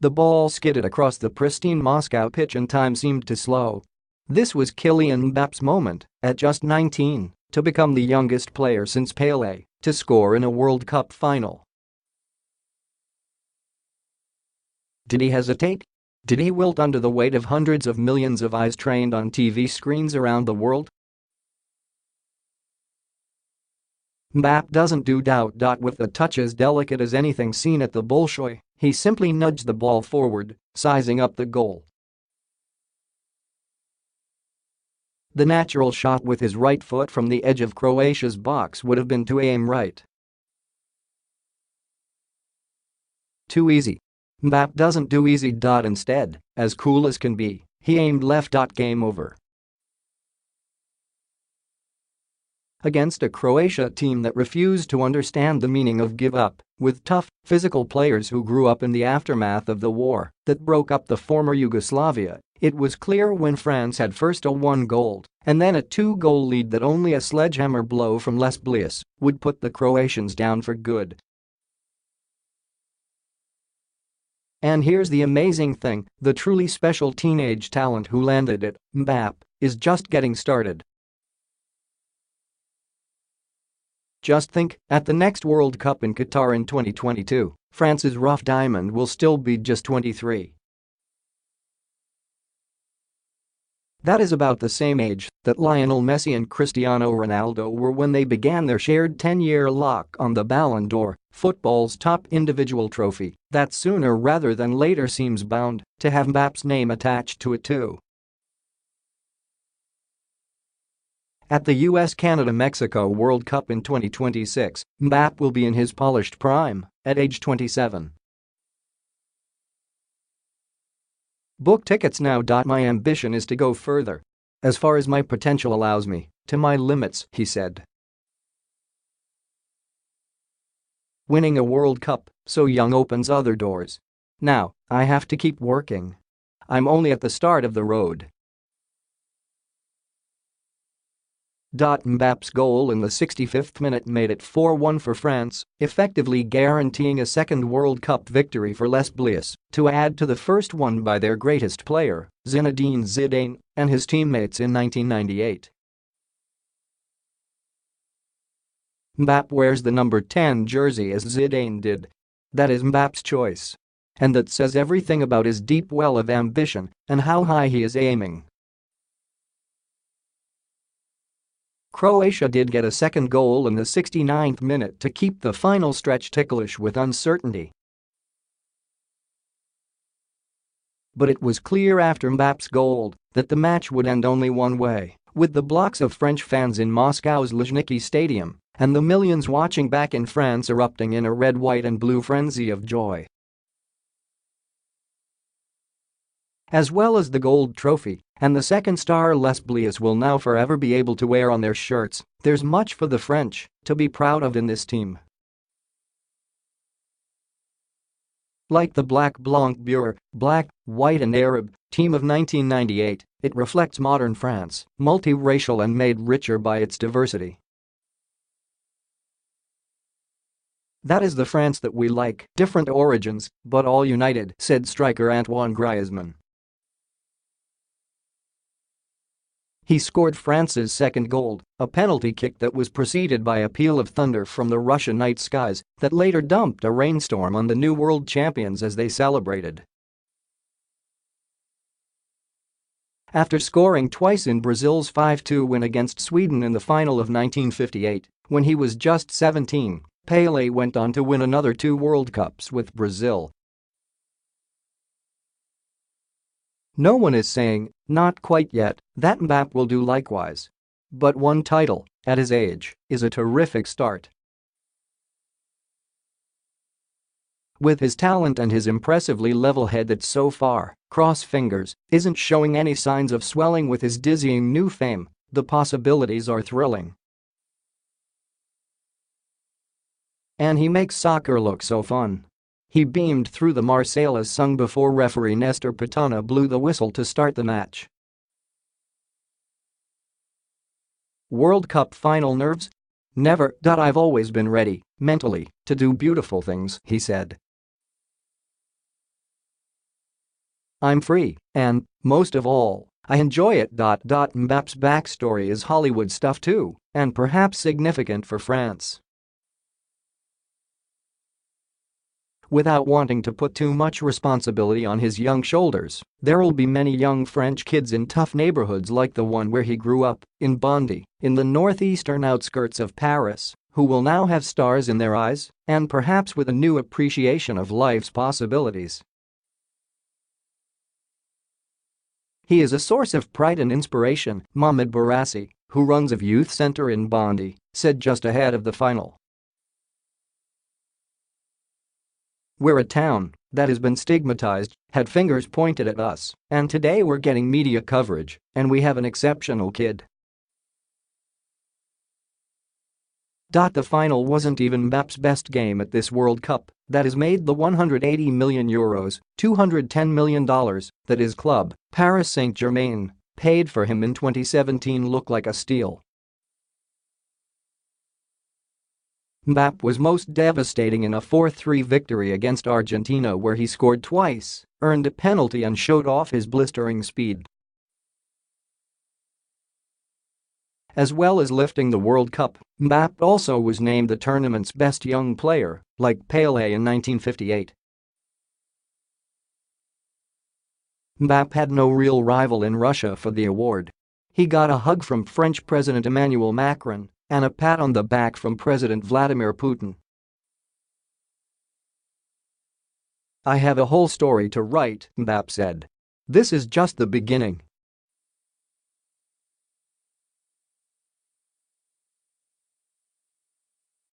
The ball skidded across the pristine Moscow pitch and time seemed to slow. This was Kylian Mbappe's moment, at just 19, to become the youngest player since Pele to score in a World Cup final. Did he hesitate? Did he wilt under the weight of hundreds of millions of eyes trained on TV screens around the world? Mbappe doesn't do doubt. With a touch as delicate as anything seen at the Bolshoi, he simply nudged the ball forward, sizing up the goal. The natural shot with his right foot from the edge of Croatia's box would have been to aim right. Too easy. Mbappe doesn't do easy. Instead, as cool as can be, he aimed left. Game over. Against a Croatia team that refused to understand the meaning of give up, with tough, physical players who grew up in the aftermath of the war that broke up the former Yugoslavia, it was clear when France had first a 1-goal and then a 2-goal lead that only a sledgehammer blow from Les Bleus would put the Croatians down for good. And here's the amazing thing, the truly special teenage talent who landed it, Mbappe, is just getting started. Just think, at the next World Cup in Qatar in 2022, France's rough diamond will still be just 23. That is about the same age that Lionel Messi and Cristiano Ronaldo were when they began their shared 10-year lock on the Ballon d'Or, football's top individual trophy that sooner rather than later seems bound to have Mbappe's name attached to it too. At the US-Canada-Mexico World Cup in 2026, Mbappe will be in his polished prime at age 27. Book tickets now. My ambition is to go further. As far as my potential allows me, to my limits, he said. Winning a World Cup so young opens other doors. Now, I have to keep working. I'm only at the start of the road. Mbappe's goal in the 65th minute made it 4-1 for France, effectively guaranteeing a second World Cup victory for Les Bleus, to add to the first one by their greatest player, Zinedine Zidane, and his teammates in 1998. Mbappe wears the number 10 jersey as Zidane did. That is Mbappe's choice. And that says everything about his deep well of ambition and how high he is aiming. Croatia did get a second goal in the 69th minute to keep the final stretch ticklish with uncertainty. But it was clear after Mbappe's goal that the match would end only one way, with the blocks of French fans in Moscow's Luzhniki Stadium and the millions watching back in France erupting in a red, white and blue frenzy of joy. As well as the gold trophy and the second star Les Bleus will now forever be able to wear on their shirts, there's much for the French to be proud of in this team. Like the Black Blanc Bleu, Black, White and Arab team of 1998, it reflects modern France, multiracial and made richer by its diversity. That is the France that we like, different origins, but all united, said striker Antoine Griezmann. He scored France's second goal, a penalty kick that was preceded by a peal of thunder from the Russian night skies that later dumped a rainstorm on the new world champions as they celebrated. After scoring twice in Brazil's 5-2 win against Sweden in the final of 1958, when he was just 17, Pele went on to win another 2 World Cups with Brazil. No one is saying, not quite yet, that Mbappe will do likewise. But one title, at his age, is a terrific start. With his talent and his impressively level head that so far, cross fingers, isn't showing any signs of swelling with his dizzying new fame, the possibilities are thrilling. And he makes soccer look so fun. He beamed through the Marseillaise sung before referee Nestor Pitana blew the whistle to start the match. World Cup final nerves? Never. I've always been ready, mentally, to do beautiful things, he said. I'm free, and, most of all, I enjoy it. Mbappe's backstory is Hollywood stuff too, and perhaps significant for France. Without wanting to put too much responsibility on his young shoulders, there'll be many young French kids in tough neighborhoods like the one where he grew up, in Bondy, in the northeastern outskirts of Paris, who will now have stars in their eyes and perhaps with a new appreciation of life's possibilities. He is a source of pride and inspiration, Mohamed Barassi, who runs a youth center in Bondy, said just ahead of the final. We're a town that has been stigmatized, had fingers pointed at us, and today we're getting media coverage, and we have an exceptional kid. The final wasn't even Mbappe's best game at this World Cup that has made the €180 million, $210 million, that his club, Paris Saint-Germain, paid for him in 2017 look like a steal. Mbappe was most devastating in a 4-3 victory against Argentina where he scored twice, earned a penalty and showed off his blistering speed. As well as lifting the World Cup, Mbappe also was named the tournament's best young player, like Pele in 1958. Mbappe had no real rival in Russia for the award. He got a hug from French President Emmanuel Macron and a pat on the back from President Vladimir Putin. "I have a whole story to write," Mbappe said. "This is just the beginning."